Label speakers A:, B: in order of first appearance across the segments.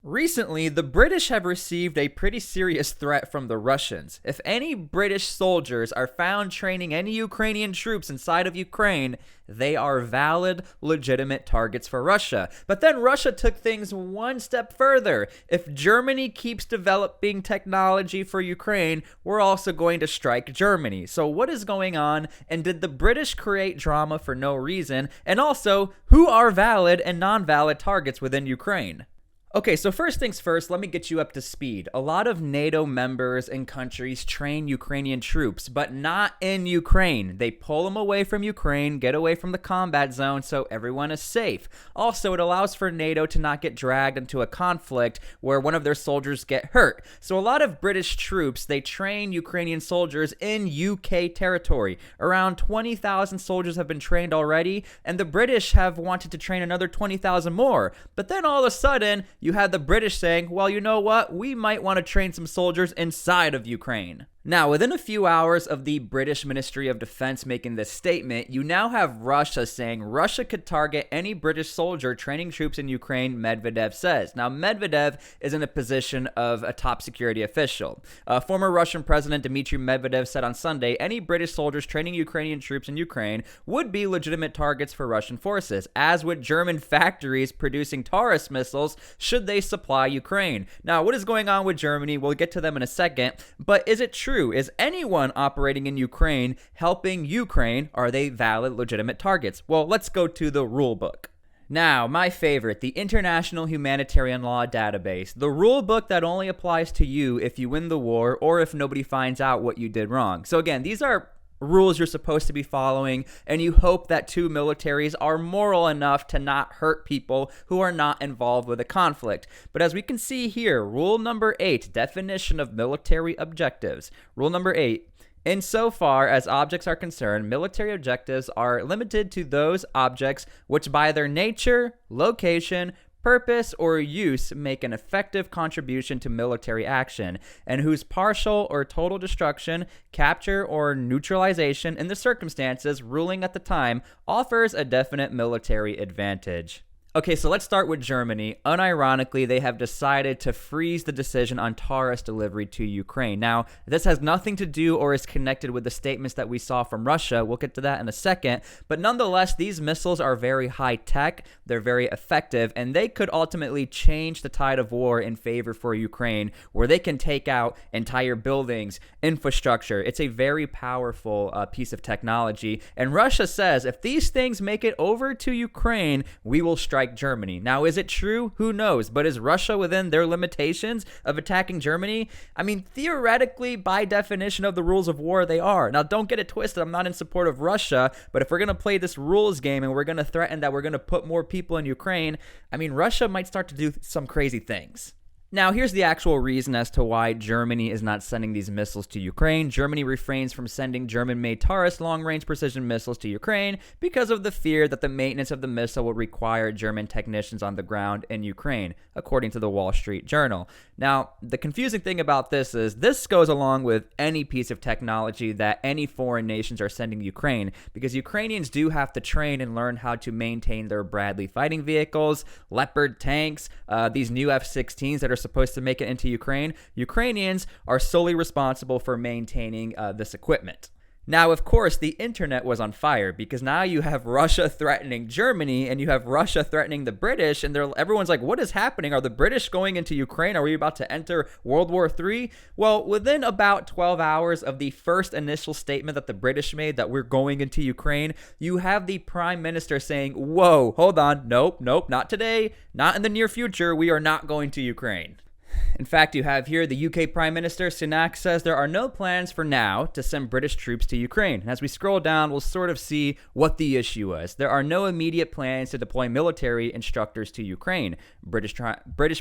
A: Recently, the British have received a pretty serious threat from the Russians. If any British soldiers are found training any Ukrainian troops inside of Ukraine, they are valid, legitimate targets for Russia. But then Russia took things one step further. If Germany keeps developing technology for Ukraine, we're also going to strike Germany. So what is going on? And did the British create drama for no reason? And also, who are valid and non-valid targets within Ukraine? Okay, so first things first, let me get you up to speed. A lot of NATO members and countries train Ukrainian troops, but not in Ukraine. They pull them away from Ukraine, get away from the combat zone so everyone is safe. Also, it allows for NATO to not get dragged into a conflict where one of their soldiers get hurt. So a lot of British troops, they train Ukrainian soldiers in UK territory. Around 20,000 soldiers have been trained already, and the British have wanted to train another 20,000 more. But then all of a sudden, you had the British saying, well, you know what? We might want to train some soldiers inside of Ukraine. Now, within a few hours of the British Ministry of Defense making this statement, you now have Russia saying Russia could target any British soldier training troops in Ukraine, Medvedev says. Now, Medvedev is in a position of a top security official. Former Russian President Dmitry Medvedev said on Sunday, any British soldiers training Ukrainian troops in Ukraine would be legitimate targets for Russian forces, as would German factories producing Taurus missiles should they supply Ukraine. Now, what is going on with Germany? We'll get to them in a second, but is it true? Is anyone operating in Ukraine helping Ukraine? Are they valid, legitimate targets? Well, let's go to the rule book. Now, my favorite, the International Humanitarian Law Database, the rule book that only applies to you if you win the war or if nobody finds out what you did wrong. So again, these are rules you're supposed to be following, and you hope that two militaries are moral enough to not hurt people who are not involved with a conflict. But as we can see here, rule number 8, definition of military objectives. Rule number 8, insofar as objects are concerned, military objectives are limited to those objects which by their nature, location, purpose, or use make an effective contribution to military action, and whose partial or total destruction, capture, or neutralization in the circumstances ruling at the time offers a definite military advantage. Okay, so let's start with Germany. Unironically, they have decided to freeze the decision on Taurus delivery to Ukraine. Now, this has nothing to do or is connected with the statements that we saw from Russia. We'll get to that in a second. But nonetheless, these missiles are very high tech, they're very effective, and they could ultimately change the tide of war in favor for Ukraine, where they can take out entire buildings, infrastructure. It's a very powerful piece of technology. And Russia says, if these things make it over to Ukraine, we will strike Germany. Now, is it true? Who knows? But is Russia within their limitations of attacking Germany? I mean, theoretically, by definition of the rules of war, they are. Now, don't get it twisted. I'm not in support of Russia, but if we're going to play this rules game and we're going to threaten that we're going to put more people in Ukraine, I mean, Russia might start to do some crazy things. Now, here's the actual reason as to why Germany is not sending these missiles to Ukraine. Germany refrains from sending German-made Taurus long-range precision missiles to Ukraine because of the fear that the maintenance of the missile would require German technicians on the ground in Ukraine, according to the Wall Street Journal. Now, the confusing thing about this is this goes along with any piece of technology that any foreign nations are sending Ukraine, because Ukrainians do have to train and learn how to maintain their Bradley fighting vehicles, Leopard tanks, these new F-16s that are supposed to make it into Ukraine. Ukrainians are solely responsible for maintaining this equipment. Now, of course, the internet was on fire because now you have Russia threatening Germany and you have Russia threatening the British, and everyone's like, what is happening? Are the British going into Ukraine? Are we about to enter World War III? Well, within about 12 hours of the first initial statement that the British made that we're going into Ukraine, you have the Prime Minister saying, whoa, hold on, nope, not today, not in the near future, we are not going to Ukraine. In fact, you have here the UK Prime Minister Sunak says there are no plans for now to send British troops to Ukraine. And as we scroll down, we'll sort of see what the issue is. There are no immediate plans to deploy military instructors to Ukraine, British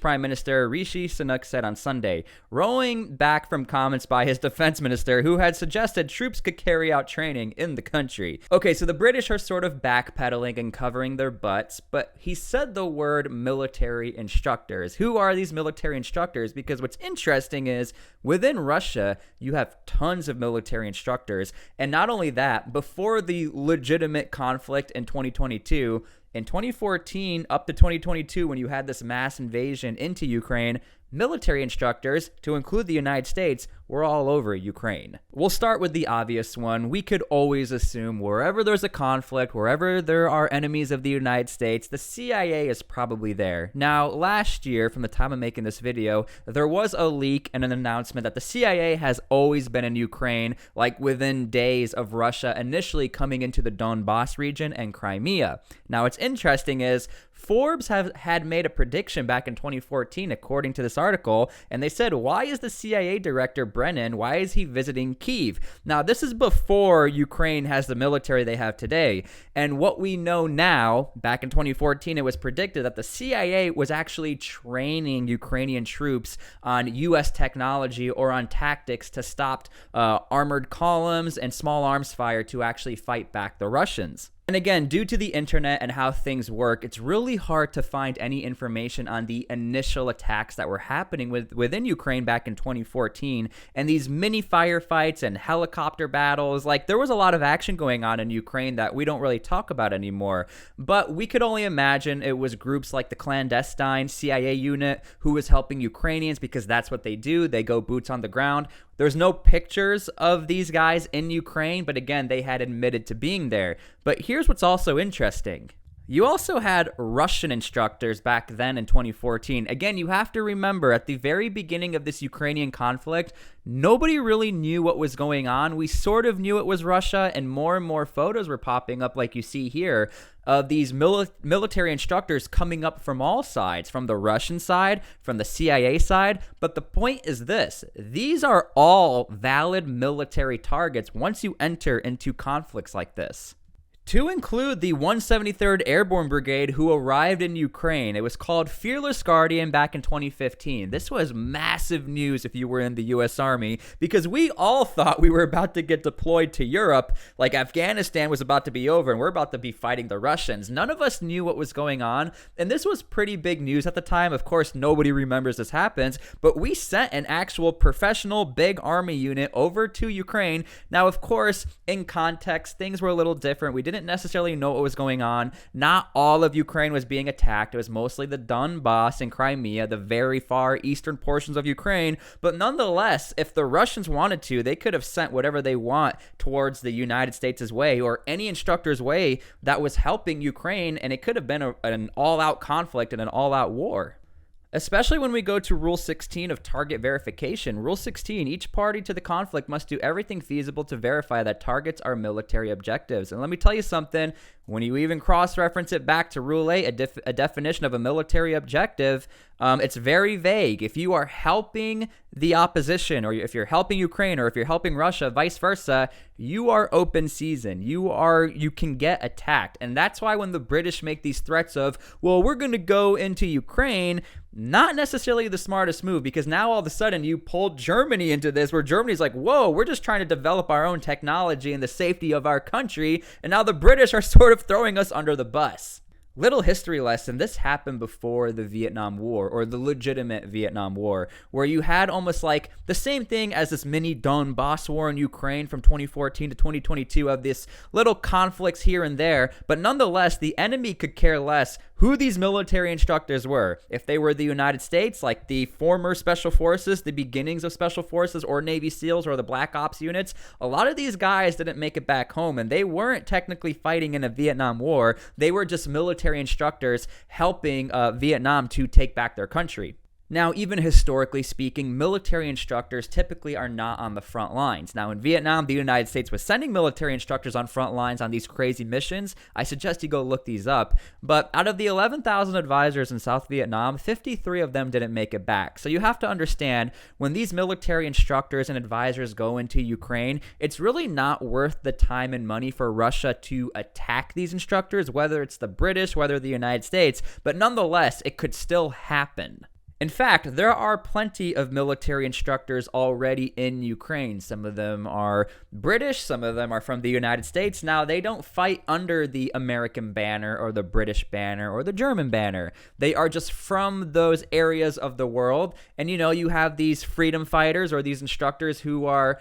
A: Prime Minister Rishi Sunak said on Sunday, rowing back from comments by his defense minister who had suggested troops could carry out training in the country. Okay, so the British are sort of backpedaling and covering their butts, but he said the word military instructors. Who are these military instructors? Because what's interesting is within Russia, you have tons of military instructors. And not only that, before the legitimate conflict in 2022, in 2014 up to 2022, when you had this mass invasion into Ukraine, military instructors, to include the United States, were all over Ukraine. We'll start with the obvious one. We could always assume wherever there's a conflict, wherever there are enemies of the United States, the CIA is probably there. Now, last year, from the time of making this video, there was a leak and an announcement that the CIA has always been in Ukraine, like within days of Russia initially coming into the Donbass region and Crimea. Now, what's interesting is Forbes had made a prediction back in 2014, according to this article, and they said, why is the CIA director Brennan, why is he visiting Kyiv? Now, this is before Ukraine has the military they have today, and what we know now, back in 2014, it was predicted that the CIA was actually training Ukrainian troops on U.S. technology or on tactics to stop armored columns and small arms fire to actually fight back the Russians. And again, due to the internet and how things work, it's really hard to find any information on the initial attacks that were happening within Ukraine back in 2014. And these mini firefights and helicopter battles, like there was a lot of action going on in Ukraine that we don't really talk about anymore. But we could only imagine it was groups like the Clandestine CIA unit who was helping Ukrainians, because that's what they do. They go boots on the ground. There's no pictures of these guys in Ukraine, but again, they had admitted to being there. But here's what's also interesting. You also had Russian instructors back then in 2014. Again, you have to remember, at the very beginning of this Ukrainian conflict, nobody really knew what was going on. We sort of knew it was Russia, and more photos were popping up, like you see here, of these military instructors coming up from all sides, from the Russian side, from the CIA side. But the point is this: these are all valid military targets once you enter into conflicts like this. To include the 173rd Airborne Brigade, who arrived in Ukraine. It was called Fearless Guardian back in 2015. This was massive news if you were in the U.S. Army, because we all thought we were about to get deployed to Europe, like Afghanistan was about to be over and we're about to be fighting the Russians. None of us knew what was going on, and this was pretty big news at the time. Of course, nobody remembers this happens, but we sent an actual professional big army unit over to Ukraine. Now, of course, in context, things were a little different. We didn't necessarily know what was going on. Not all of Ukraine was being attacked. It was mostly the Donbass and Crimea, the very far eastern portions of Ukraine. But nonetheless, if the Russians wanted to, they could have sent whatever they want towards the United States' way, or any instructor's way that was helping Ukraine, and it could have been an all-out conflict and an all-out war. Especially when we go to Rule 16 of target verification. Rule 16, each party to the conflict must do everything feasible to verify that targets are military objectives. And let me tell you something, when you even cross-reference it back to Rule 8, a definition of a military objective, it's very vague. If you are helping the opposition, or if you're helping Ukraine, or if you're helping Russia, vice versa, you are open season. You can get attacked. And that's why when the British make these threats of, well, we're going to go into Ukraine, not necessarily the smartest move, because now all of a sudden you pulled Germany into this, where Germany's like, whoa, we're just trying to develop our own technology and the safety of our country, and now the British are sort of throwing us under the bus. Little history lesson, this happened before the Vietnam War, or the legitimate Vietnam War, where you had almost like the same thing as this mini Donbass war in Ukraine from 2014 to 2022, of this little conflicts here and there, but nonetheless, the enemy could care less who these military instructors were. If they were the United States, like the former Special Forces, the beginnings of Special Forces, or Navy SEALs, or the Black Ops units, a lot of these guys didn't make it back home, and they weren't technically fighting in a Vietnam War. They were just military instructors helping Vietnam to take back their country. Now, even historically speaking, military instructors typically are not on the front lines. Now, in Vietnam, the United States was sending military instructors on front lines on these crazy missions. I suggest you go look these up. But out of the 11,000 advisors in South Vietnam, 53 of them didn't make it back. So you have to understand, when these military instructors and advisors go into Ukraine, it's really not worth the time and money for Russia to attack these instructors, whether it's the British, whether the United States. But nonetheless, it could still happen. In fact, there are plenty of military instructors already in Ukraine. Some of them are British, some of them are from the United States. Now, they don't fight under the American banner or the British banner or the German banner. They are just from those areas of the world. And, you have these freedom fighters or these instructors who are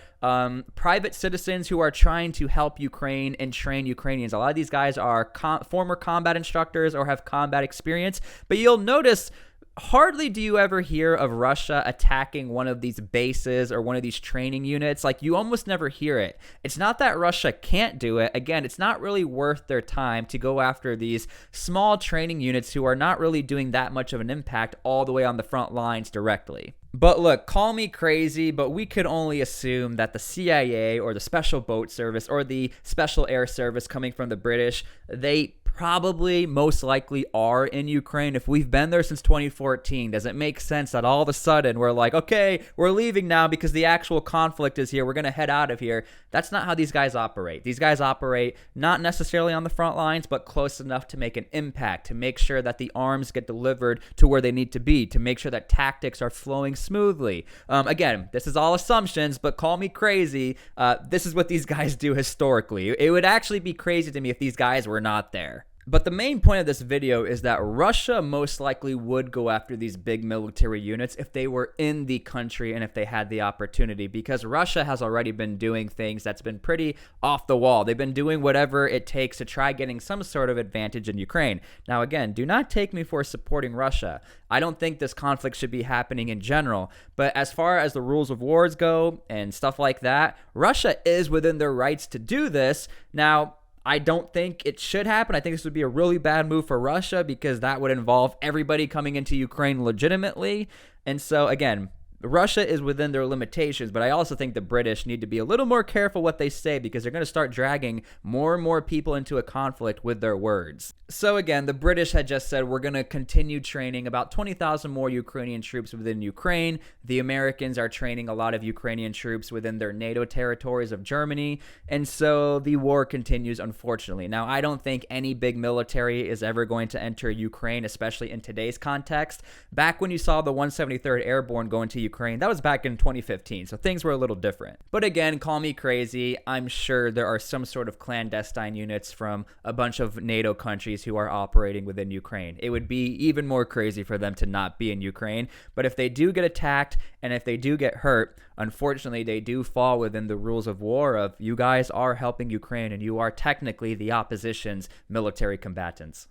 A: private citizens who are trying to help Ukraine and train Ukrainians. A lot of these guys are former combat instructors or have combat experience. But you'll notice hardly do you ever hear of Russia attacking one of these bases or one of these training units. Like, you almost never hear it. It's not that Russia can't do it. Again, it's not really worth their time to go after these small training units who are not really doing that much of an impact all the way on the front lines directly. But look, call me crazy, but we could only assume that the CIA or the Special Boat Service or the Special Air Service coming from the British, they probably most likely are in Ukraine. If we've been there since 2014, does it make sense that all of a sudden we're like, okay, we're leaving now because the actual conflict is here, we're going to head out of here? That's not how these guys operate. These guys operate not necessarily on the front lines, but close enough to make an impact, to make sure that the arms get delivered to where they need to be, to make sure that tactics are flowing smoothly. Again, this is all assumptions, but call me crazy. This is what these guys do historically. It would actually be crazy to me if these guys were not there. But the main point of this video is that Russia most likely would go after these big military units if they were in the country and if they had the opportunity, because Russia has already been doing things that's been pretty off the wall. They've been doing whatever it takes to try getting some sort of advantage in Ukraine. Now, again, do not take me for supporting Russia. I don't think this conflict should be happening in general, but as far as the rules of wars go and stuff like that, Russia is within their rights to do this. Now, I don't think it should happen. I think this would be a really bad move for Russia because that would involve everybody coming into Ukraine legitimately. And so, again, Russia is within their limitations, but I also think the British need to be a little more careful what they say because they're going to start dragging more and more people into a conflict with their words. So again, the British had just said we're going to continue training about 20,000 more Ukrainian troops within Ukraine. The Americans are training a lot of Ukrainian troops within their NATO territories of Germany, and so the war continues, unfortunately. Now, I don't think any big military is ever going to enter Ukraine, especially in today's context. Back when you saw the 173rd Airborne go into Ukraine, that was back in 2015, so things were a little different. But again, call me crazy. I'm sure there are some sort of clandestine units from a bunch of NATO countries who are operating within Ukraine. It would be even more crazy for them to not be in Ukraine. But if they do get attacked and if they do get hurt, unfortunately, they do fall within the rules of war of you guys are helping Ukraine and you are technically the opposition's military combatants.